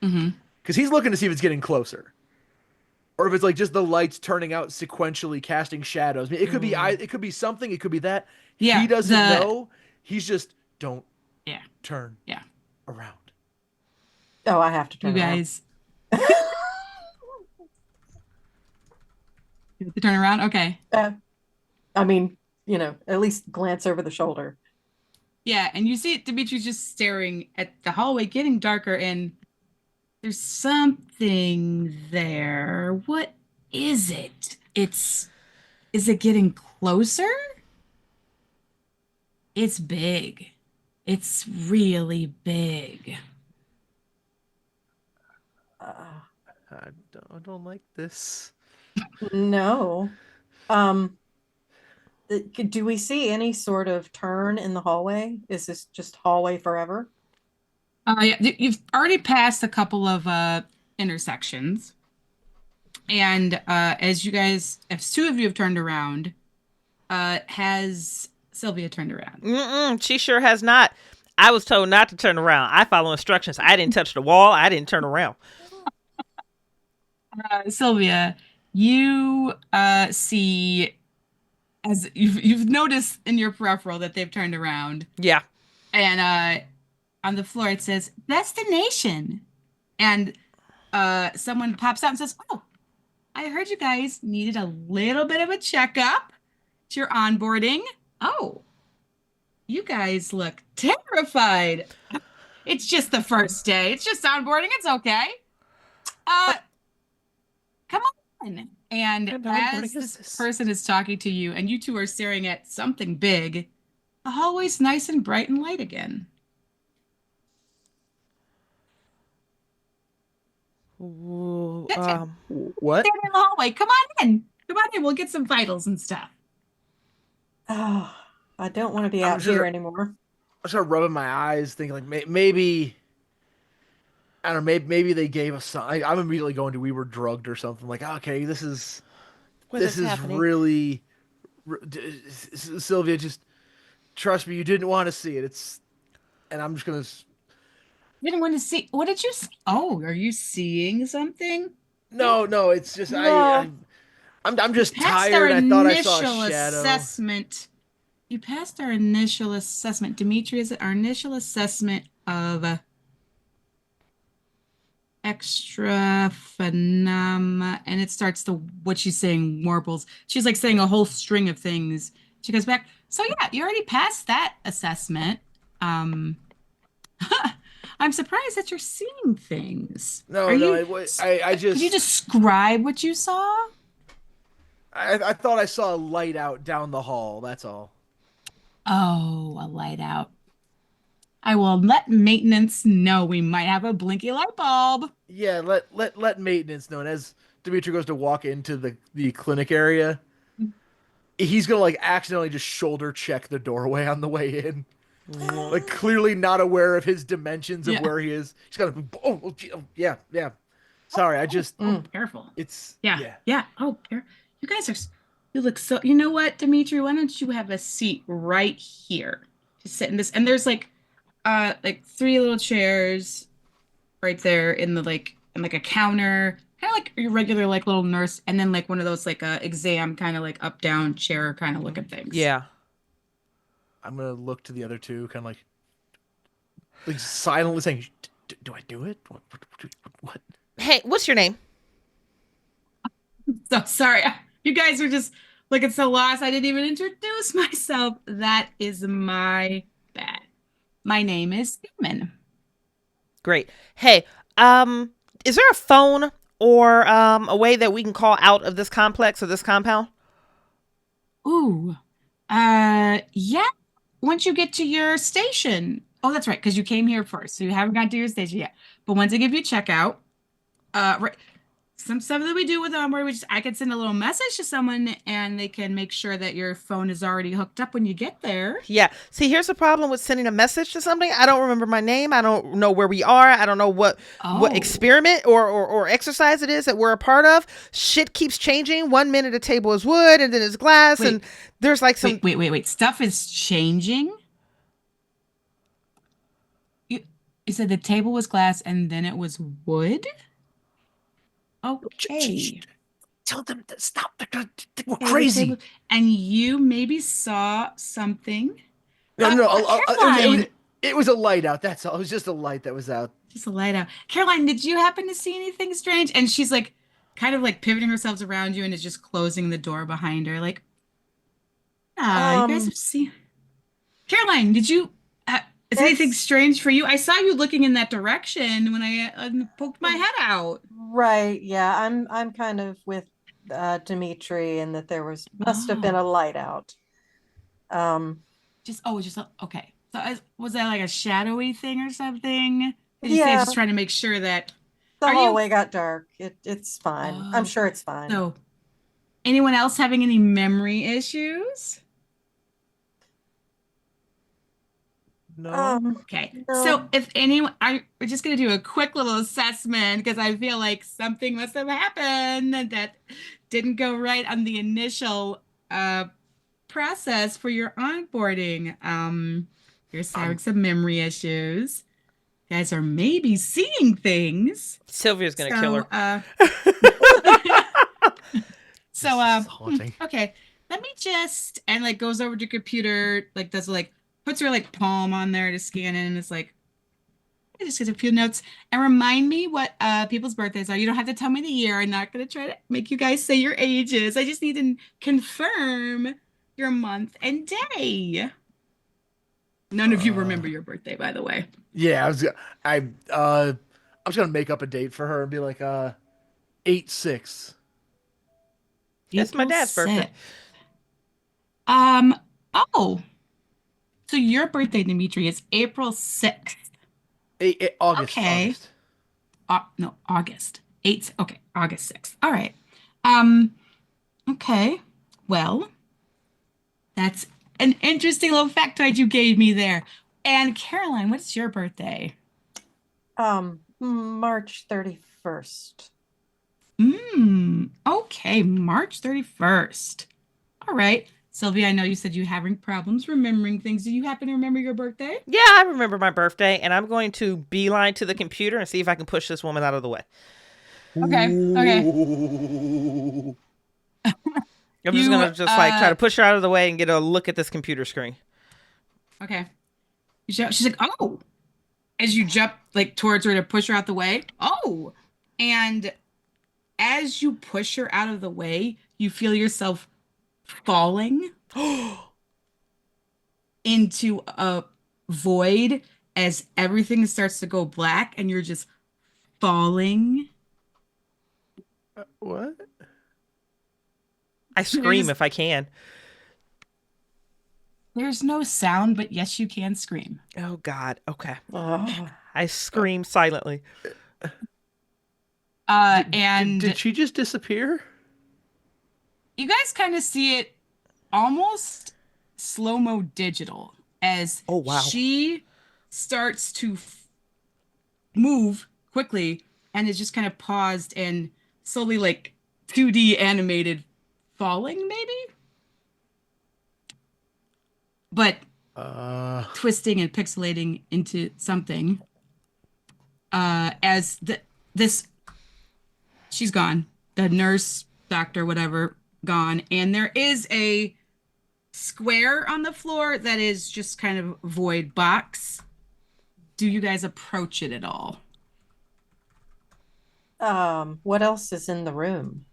Mhm. because he's looking to see if it's getting closer, or if it's like just the lights turning out sequentially, casting shadows. I mean, it could be something. It could be that. Yeah, He doesn't know. He's just don't Yeah. turn Yeah. around. Oh, I have to You turn around. guys. You have to turn around? Okay. I mean, at least glance over the shoulder. Yeah, and you see Dimitri's just staring at the hallway getting darker, and there's something there. What is it? Is it getting closer? It's big. It's really big. Uh, I don't like this. no. Do we see any sort of turn in the hallway? Is this just hallway forever? Yeah, you've already passed a couple of intersections, and as two of you have turned around, has Sylvia turned around? She sure has not. I was told not to turn around. I follow instructions. I didn't touch the wall. I didn't turn around. Sylvia, you see, as you've noticed in your peripheral that they've turned around, Yeah. and on the floor it says destination, and someone pops out and says, "Oh, I heard you guys needed a little bit of a checkup to your onboarding. Oh, you guys look terrified. It's just the first day. It's just onboarding. It's okay. Come on." And What onboarding as is this this? person is talking to you, and you two are staring at something big, the hallway's nice and bright and light again. Ooh, That's it. What? Stand in the hallway. Come on in. Come on in. We'll get some vitals and stuff. Oh, I don't want to be I'm out just- here anymore. I started rubbing my eyes, thinking like maybe I don't know. Maybe they gave us some. I'm immediately going to we were drugged or something. Like, okay, this is happening? really Sylvia. Just trust me. You didn't want to see it. And I'm just gonna. You didn't want to see. What did you see? Oh, are you seeing something? No. It's just No. I'm just Passed our tired. I thought I saw initial a shadow. assessment. You passed our initial assessment. Dimitri, is it our initial assessment of extra phenom? And it starts to what she's saying warbles. She's like saying a whole string of things. She goes back. So yeah, you already passed that assessment. I'm surprised that you're seeing things. No, Are no. you, I just. could you describe what you saw? I thought I saw a light out down the hall. That's all. Oh, a light out. I will let maintenance know we might have a blinky light bulb. Yeah, let maintenance know. And as Dimitri goes to walk into the clinic area, he's gonna like accidentally just shoulder check the doorway on the way in, like clearly not aware of his dimensions of Yeah. where he is. He's got to yeah. Sorry, I just Careful. it's Yeah. Oh, you guys are. You look so. You know what, Dimitri? Why don't you have a seat right here? Just sit in this. And there's like three little chairs right there in the and a counter, kind of like your regular like little nurse, and then like one of those like exam kind of like up down chair kind of looking things. Yeah. I'm gonna look to the other two, kind of like silently saying, "Do I do it? What?" Hey, what's your name? So sorry. You guys are just looking so lost. I didn't even introduce myself. That is my bad. My name is Human. Great. Hey, is there a phone or a way that we can call out of this complex or this compound? Ooh. Yeah. once you get to your station, oh, that's right, because you came here first, so you haven't got to your station yet. But once I give you checkout, right, some stuff that we do with Onboard, I could send a little message to someone and they can make sure that your phone is already hooked up when you get there. Yeah. See, here's the problem with sending a message to somebody. I don't remember my name. I don't know where we are. I don't know what experiment or exercise it is that we're a part of. Shit keeps changing. 1 minute a table is wood and then it's glass, and there's like some wait. Stuff is changing. You said the table was glass and then it was wood? Okay. Tell them to stop. We're crazy. And you maybe saw something. No. It was a light out. That's all. It was just a light that was out. Just a light out. Caroline, did you happen to see anything strange? And she's like, kind of like pivoting herself around you and is just closing the door behind her. Like, you guys have seen. Caroline, did you? Is anything strange for you? I saw you looking in that direction when I poked my head out. Right. Yeah. I'm kind of with Dimitri, and that there must have been a light out. Okay. So was that like a shadowy thing or something? Did you say just trying to make sure that the hallway got dark? It's fine. I'm sure it's fine. So, anyone else having any memory issues? No. Okay. No. So if anyone, we're just going to do a quick little assessment because I feel like something must have happened that didn't go right on the initial process for your onboarding. You're having some memory issues. You guys are maybe seeing things. Sylvia's going to kill her. Okay. Let me just, and like goes over to computer, like does like, puts her like palm on there to scan in, and it's like, I just get a few notes and remind me what people's birthdays are. You don't have to tell me the year. I'm not going to try to make you guys say your ages. I just need to confirm your month and day. None of you remember your birthday, by the way. Yeah, I was gonna make up a date for her and be like 8/6. That's my dad's birthday. So your birthday, Dimitri, is April 6th. August. Okay. No, August 8th. Okay, August 6th. All right. Okay. Well, that's an interesting little factoid you gave me there. And Caroline, what's your birthday? March 31st. Okay, March 31st. All right. Sylvia, I know you said you're having problems remembering things. Do you happen to remember your birthday? Yeah, I remember my birthday, and I'm going to beeline to the computer and see if I can push this woman out of the way. Okay. I'm just going to try to push her out of the way and get a look at this computer screen. Okay. She's like, oh, as you jump like towards her to push her out the way. Oh, and as you push her out of the way, you feel yourself falling into a void as everything starts to go black and you're just falling. What? I scream if I can. There's no sound, but yes, you can scream. Oh, God. Okay. I scream silently. Did she just disappear? You guys kind of see it almost slow-mo digital as she starts to move quickly and is just kind of paused and slowly like 2D animated falling maybe? But twisting and pixelating into something as she's gone. The nurse, doctor, whatever, gone. And there is a square on the floor that is just kind of void box. Do you guys approach it at all? What else is in the room?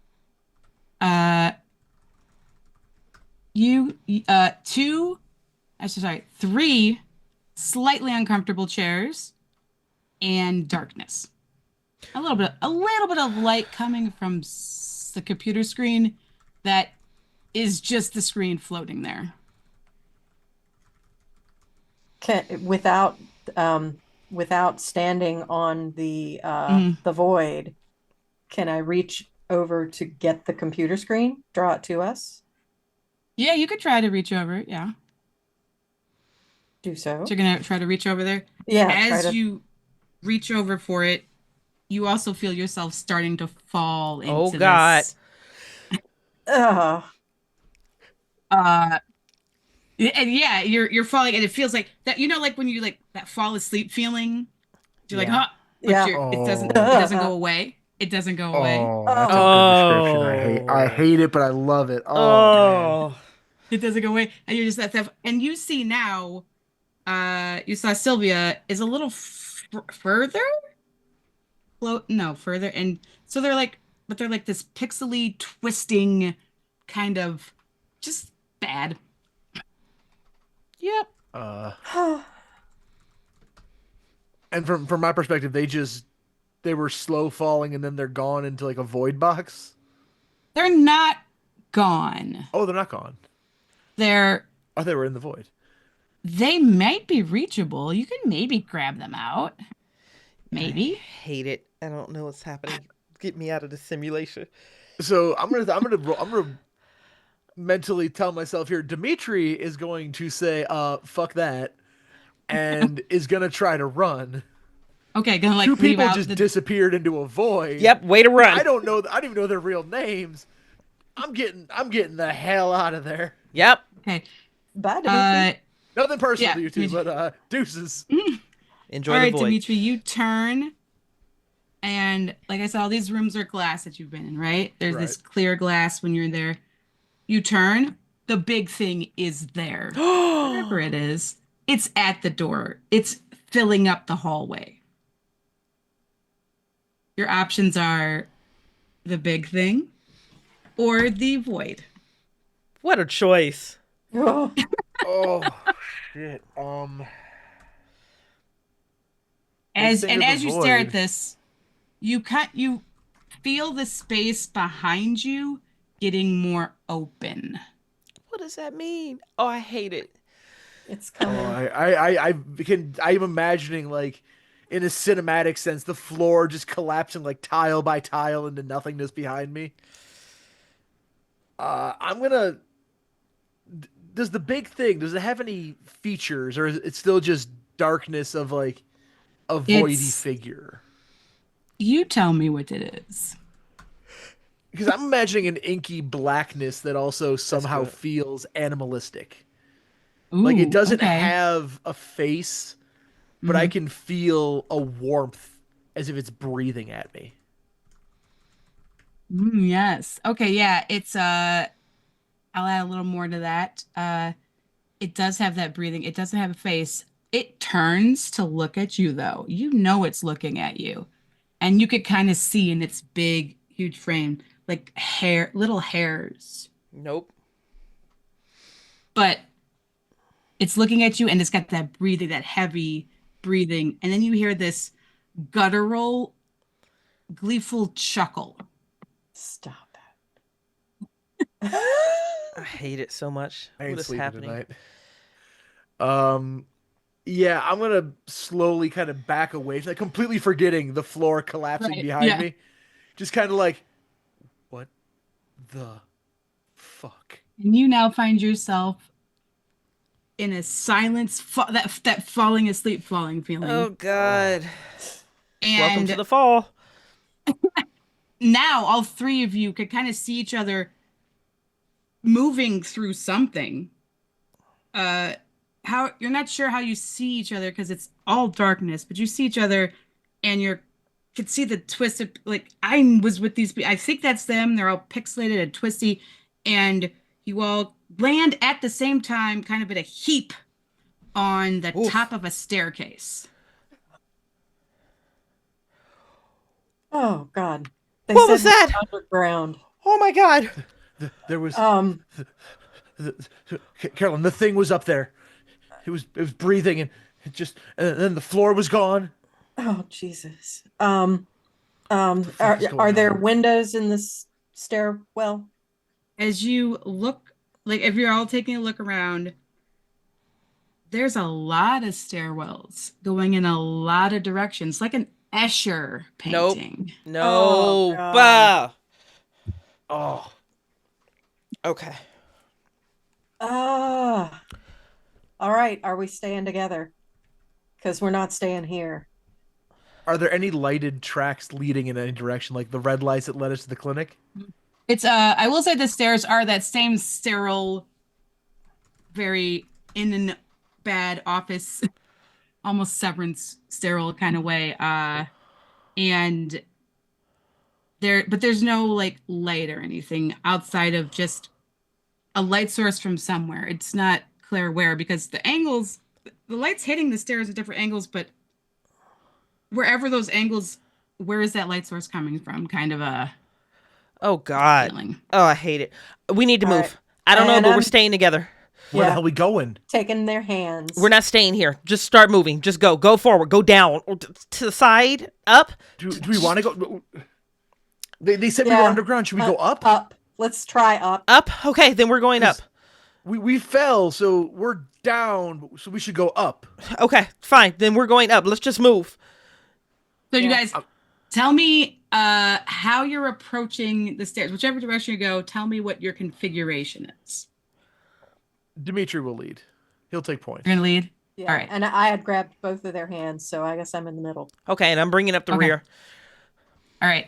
Three slightly uncomfortable chairs and darkness. A little bit of light coming from the computer screen that is just the screen floating there. Without without standing on the void, can I reach over to get the computer screen, draw it to us? Yeah, you could try to reach over it. Yeah. Do So so. you're gonna try to reach over there. Yeah, try As to. you reach over for it, you also feel yourself starting to fall Oh into God. this Uh, uh and yeah, you're falling and it feels like that, like when you like that fall asleep feeling. You're like, Yeah. huh, but yeah. it Oh. doesn't go away. It doesn't go away. Oh, that's a Oh, good description. I Oh. hate it, but I love it. Oh man. Oh. It doesn't go away. And you're just that and you see now, you saw Sylvia is a little further? No, further. And so but they're like this pixely twisting kind of just bad. Yep. Uh, oh, and from my perspective, they were slow falling and then they're gone into like a void box. They're not gone. Oh, they're not gone. They're Oh, they were in the void. they might be reachable. You can maybe grab them out. I Maybe. hate it. I don't know what's happening. Get me out of the simulation. So I'm gonna mentally tell myself here, Dimitri is going to say, fuck that, and is gonna try to run. Okay, gonna like Two leave people out just the disappeared into a void. Yep. Way to run. I don't even know their real names. I'm getting the hell out of there. Yep. Okay. bye, Dimitri. Nothing personal Yeah, to you two, Dimitri. but deuces. Enjoy All the right, void. Dimitri, you turn, and like I said, all these rooms are glass that you've been in, right? There's this Right. clear glass when you're there. You turn, the big thing is there. Whatever it is, it's at the door. It's filling up the hallway. Your options are the big thing or the void. What a choice. Oh, Oh shit. Big thing or the As you stare at void? this, you feel the space behind you getting more open. What does that mean? Oh, I hate it. it's Oh, coming. I'm imagining like in a cinematic sense the floor just collapsing like tile by tile into nothingness behind me. I'm gonna. Does the big thing? Does it have any features, or is it still just darkness of like a voidy It's figure? You tell me what it is. Because I'm imagining an inky blackness that also That's somehow good. feels animalistic. Like it Ooh, doesn't okay. have a face, but I Hmm. can feel a warmth as if it's breathing at me. Yes. Okay, yeah, I'll add a little more to that. It does have that breathing. It doesn't have a face. It turns to look at you though. You know it's looking at you. And you could kind of see in its big, huge frame, like little hairs. Nope. But it's looking at you and it's got that breathing, that heavy breathing. And then you hear this guttural, gleeful chuckle. Stop I hate it so much. I What ain't is sleeping happening? tonight. Yeah, I'm gonna slowly kind of back away, like completely forgetting the floor collapsing Right. behind Yeah. me. Just kind of like, what the fuck? And you now find yourself in a silence, that falling asleep, falling Oh feeling. Oh, God. Welcome to And the fall. now all three of you could kind of see each other moving through something. How you're not sure how you see each other because it's all darkness, but you see each other and you're could see the twisted like I was with these I think that's them. They're all pixelated and twisty, and you all land at the same time, kind of in a heap on the top Oof. of a staircase. Oh God. They What said was we that? were underground. Oh my God. there was Um, Carolyn. The thing was up there. It was breathing and and then the floor was gone. oh Jesus. What the fuck is Are going there on? windows in this stairwell? As you look, like if you're all taking a look around, there's a lot of stairwells going in a lot of directions, like an Escher Nope. painting. No. God. Oh, Okay. Ah. All right. Are we staying together? Because we're not staying here. are there any lighted tracks leading in any direction, like the red lights that led us to the clinic? It's I will say the stairs are that same sterile, very in and bad office, almost Severance sterile kind of way. And there's no like light or anything outside of just a light source from somewhere. It's not clear where because the light's hitting the stairs at different angles, but wherever those angles, where is that light source coming from? Kind of a Oh God. feeling. Oh, I hate it. We need to All move. right. I don't know, And but we're I'm- staying together. Where the Yeah. hell we going? Taking their hands. We're not staying here. Just start moving. Just go. Go forward. Go down. To the side. Up. Do we want to go? They said we Yeah. were underground. Should we go up? Up. Let's try up. Up. Okay, then we're going up. We fell, so we're down. So we should go up. Okay, fine. Then we're going up. Let's just move. So you Yeah. guys tell me how you're approaching the stairs. Whichever direction you go, tell me what your configuration is. Dimitri will lead. He'll take point. You're gonna lead. Yeah. All right. And I had grabbed both of their hands, so I guess I'm in the middle. Okay, and I'm bringing up the Okay. rear. All right.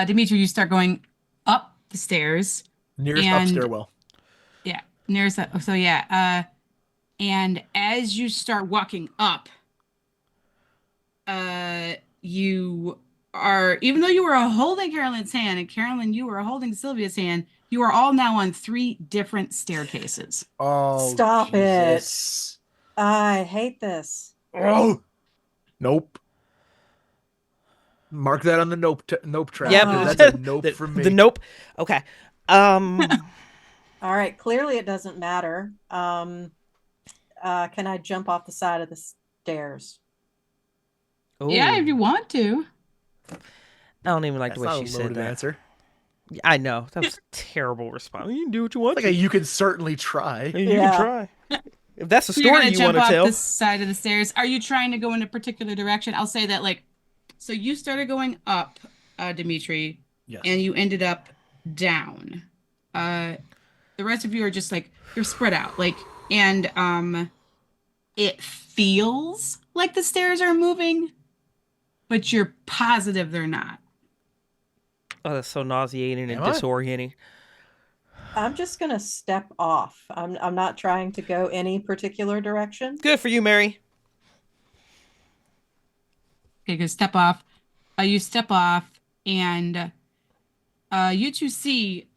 Dimitri, you start going up the stairs. Nearest up And- stairwell. Yeah, nearest that. So yeah. And as you start walking up, you are, even though you were holding Carolyn's hand, and Carolyn, you were holding Sylvia's hand, you are all now on 3 different staircases. Oh, Stop it. Jesus. I hate this. Oh, nope. Mark that on the nope track. Yep. because That's a nope the, from me. The nope. Okay. All right. Clearly, it doesn't matter. Can I jump off the side of the stairs? Yeah, if Ooh. you want to. I don't even like That's the way not she a said loaded that. answer. I know. That was a terrible response. You can do what you want. Like you can certainly try. You Yeah. can try. If that's the So you're story gonna you jump want to off tell. the side of the stairs. Are you trying to go in a particular direction? I'll say that so you started going up, Dimitri, Yes. and you ended up down. The rest of you are just you're spread out, and it feels like the stairs are moving, but you're positive they're not. Oh, that's so nauseating and Am I? disorienting. I'm just gonna step off. I'm not trying to go any particular direction. Good for you, Mary. Okay, go step off. You step off, and you two see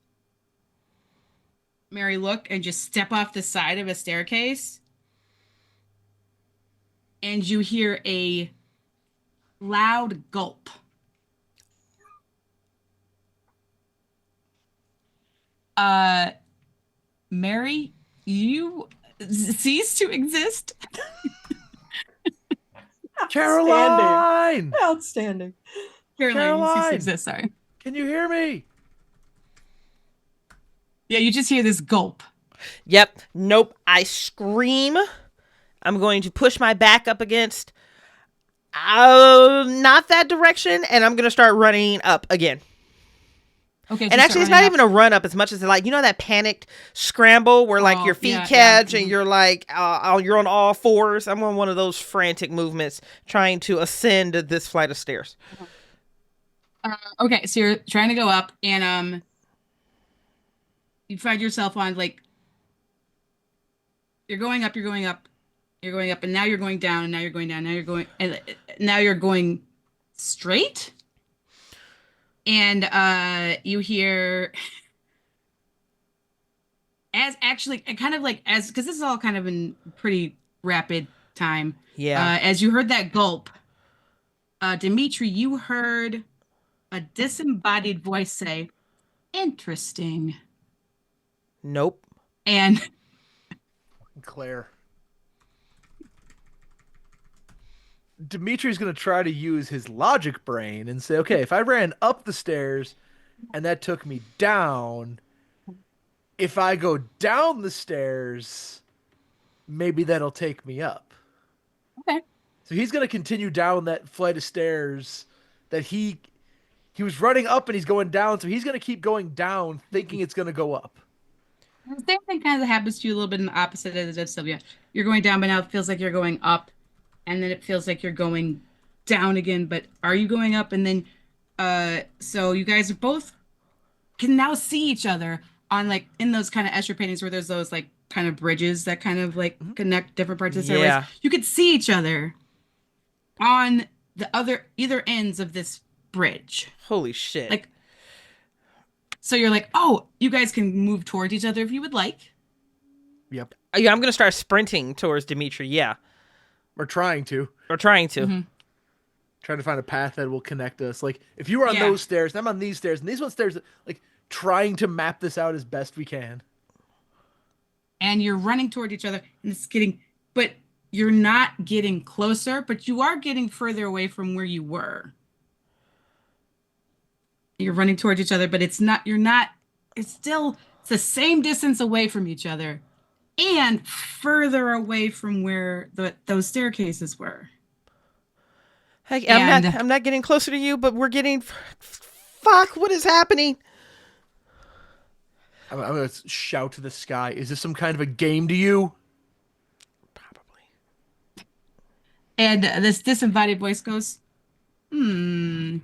Mary look and just step off the side of a staircase, and you hear a loud gulp. Mary, you cease to exist. Caroline, Outstanding. Caroline, you cease Caroline! to exist. Sorry. can you hear me? Yeah, you just hear this gulp. Yep. Nope. I scream. I'm going to push my back up against not that direction, and I'm going to start running up again. Okay. And actually, it's not even a run up as much as that panicked scramble where Oh, your feet yeah, catch yeah. and you're you're on all fours. I'm on one of those frantic movements trying to ascend this flight of stairs. Okay, so you're trying to go up, and you find yourself on you're going up, you're going up, you're going up, and now you're going down, and now you're going down, now you're going, and now you're going straight. And you hear because this is all kind of in pretty rapid time. Yeah. As you heard that gulp, Dimitri, you heard a disembodied voice say, "Interesting." Nope. And Claire. Dimitri's going to try to use his logic brain and say, okay, if I ran up the stairs and that took me down, if I go down the stairs, maybe that'll take me up. Okay. So he's gonna continue down that flight of stairs that he was running up and he's going down. So he's gonna keep going down, thinking it's gonna go up. The same thing kind of happens to you a little bit in the opposite as it did Sylvia. You're going down, but now it feels like you're going up, and then it feels like you're going down again. But are you going up? And then, so you guys are both can now see each other on like in those kind of Escher paintings where there's those like kind of bridges that kind of like connect different parts of the stairways. Yeah. You could see each other on the either ends of this bridge. Holy shit. Like, so you're like, oh, you guys can move towards each other if you would like. Yep. Yeah, I'm going to start sprinting towards Dimitri. Yeah. We're trying to. Or trying to. Mm-hmm. Trying to find a path that will connect us. Like, if you were on Yeah. those stairs, and I'm on these stairs, and these one stairs, like, trying to map this out as best we can. And you're running toward each other, and it's getting, but you're not getting closer, but you are getting further away from where you were. You're running towards each other, but it's still, it's the same distance away from each other and further away from where those staircases were. Hey, And- I'm not getting closer to you, but we're getting. Fuck! What is happening? I'm going to shout to the sky. Is this some kind of a game to you? Probably. And this disembodied voice goes, these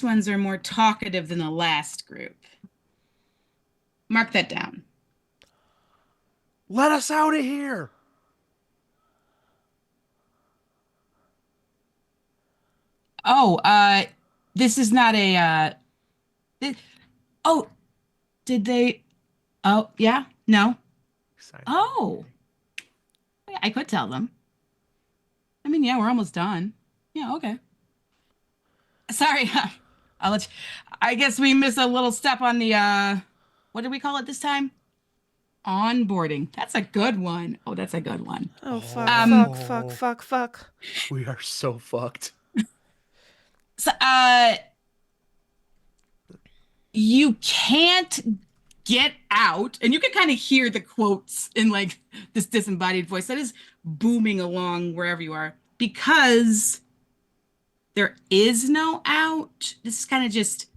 ones are more talkative than the last group. Mark that down. Let us out of here. Oh, this is not a, oh, did they, oh, yeah, no. Oh, I could tell them. I mean, yeah, we're almost done. Yeah, okay. Sorry, I'll let you, I guess we missed a little step on the, what did we call it this time? Onboarding. That's a good one. Oh, that's a good one. Oh fuck! Fuck! We are so fucked. So, you can't get out, and you can kind of hear the quotes in like this disembodied voice that is booming along wherever you are, because there is no out. This is kind of just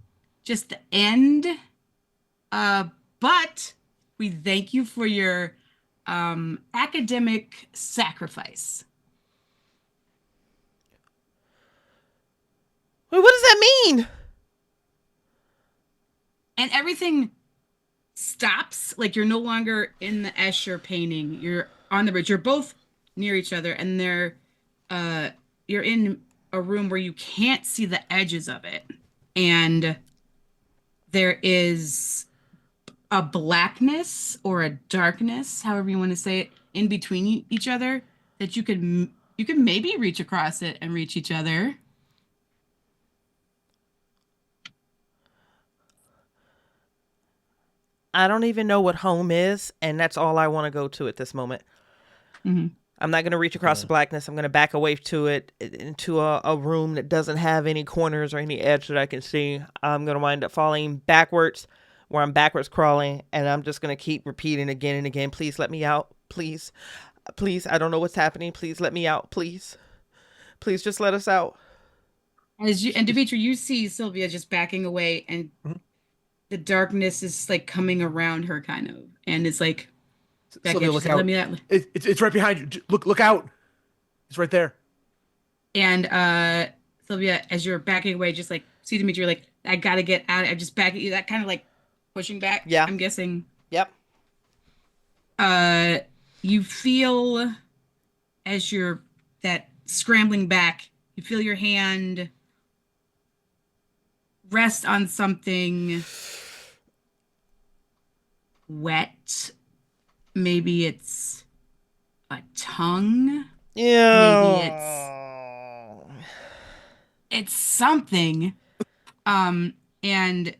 the end. But we thank you for your academic sacrifice. Wait, what does that mean? And everything stops. Like you're no longer in the Escher painting. You're on the bridge. You're both near each other, and you're in a room where you can't see the edges of it. And there is a blackness or a darkness, however you want to say it, in between each other that you could maybe reach across it and reach each other. I don't even know what home is, and that's all I want to go to at this moment. Mm-hmm. I'm not going to reach across the blackness. I'm going to back away to it into a room that doesn't have any corners or any edge that I can see. I'm going to wind up falling backwards, where I'm backwards crawling, and I'm just going to keep repeating again and again. Please let me out. Please. Please. I don't know what's happening. Please let me out. Please. Please just let us out. And Dimitri, you see Sylvia just backing away, and the darkness is like coming around her kind of, and it's like, Sylvia, look out. let me out. It's right behind you. Look out. It's right there. And Sylvia, as you're backing away, just like see Dimitri, you're like, I gotta get out. I'm just backing you. That kind of like pushing back. Yeah. I'm guessing. Yep. You feel as you're that scrambling back, you feel your hand rest on something wet. Maybe it's a tongue. Yeah. Maybe it's something. And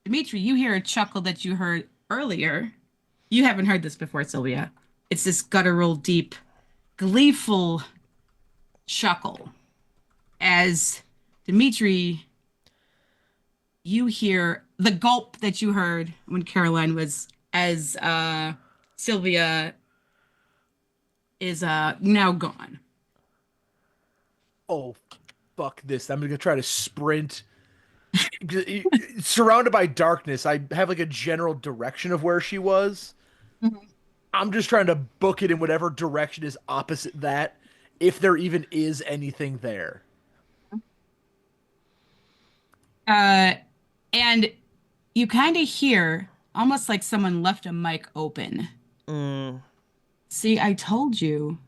Dimitri, you hear a chuckle that you heard earlier. You haven't heard this before, Sylvia. It's this guttural, deep, gleeful chuckle. As Dimitri, you hear the gulp that you heard when Caroline was, as Sylvia is now gone. Oh, fuck this. I'm gonna try to sprint. Surrounded by darkness, I have like a general direction of where she was. Mhm. I'm just trying to book it in whatever direction is opposite that, if there even is anything there. And you kind of hear almost like someone left a mic open. See, I told you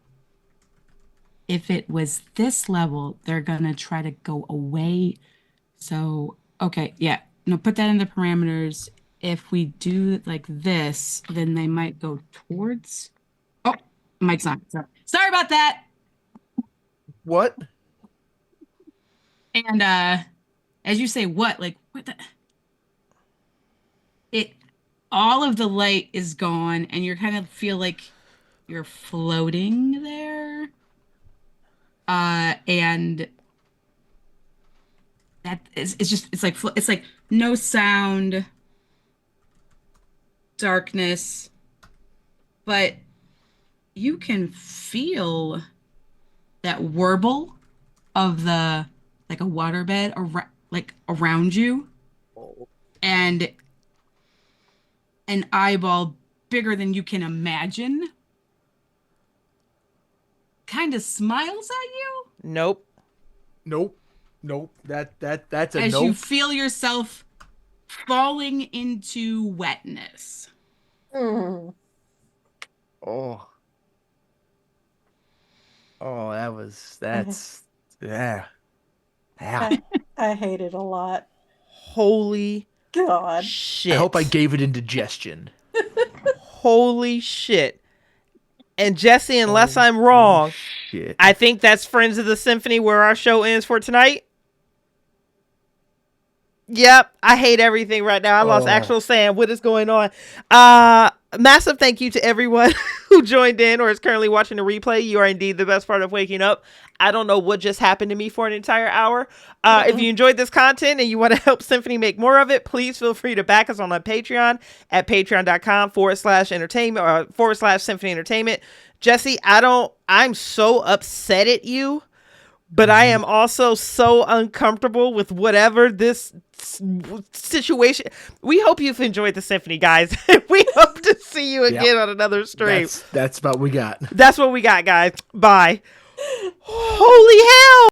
if it was this level, they're gonna try to go away. So, okay, yeah. No, put that in the parameters. If we do like this, then they might go towards. Oh, mic's on. Sorry about that. What? And as you say, what? Like, what the? All of the light is gone, and you kind of feel like you're floating there. And that is, it's like no sound, darkness, but you can feel that warble of the, like a waterbed like around you, and an eyeball bigger than you can imagine kind of smiles at you. Nope. That's a as nope. you feel yourself falling into wetness. Mm. Oh, that's yeah. I hate it a lot. Holy God. shit. I hope I gave it indigestion. Holy shit. And Jesse, unless I'm wrong, Shit. I think that's Friends of the Symphony where our show ends for tonight. Yep, I hate everything right now. I lost actual Sam. What is going on? Massive thank you to everyone who joined in or is currently watching the replay. You are indeed the best part of waking up. I don't know what just happened to me for an entire hour. If you enjoyed this content and you want to help Symphony make more of it, please feel free to back us on our Patreon at patreon.com/entertainment or /Symphony Entertainment. Jesse, I'm so upset at you, but I am also so uncomfortable with whatever this situation. We hope you've enjoyed the Symphony, guys. We hope to see you again on another stream. That's about what we got. That's what we got, guys. Bye. Holy hell!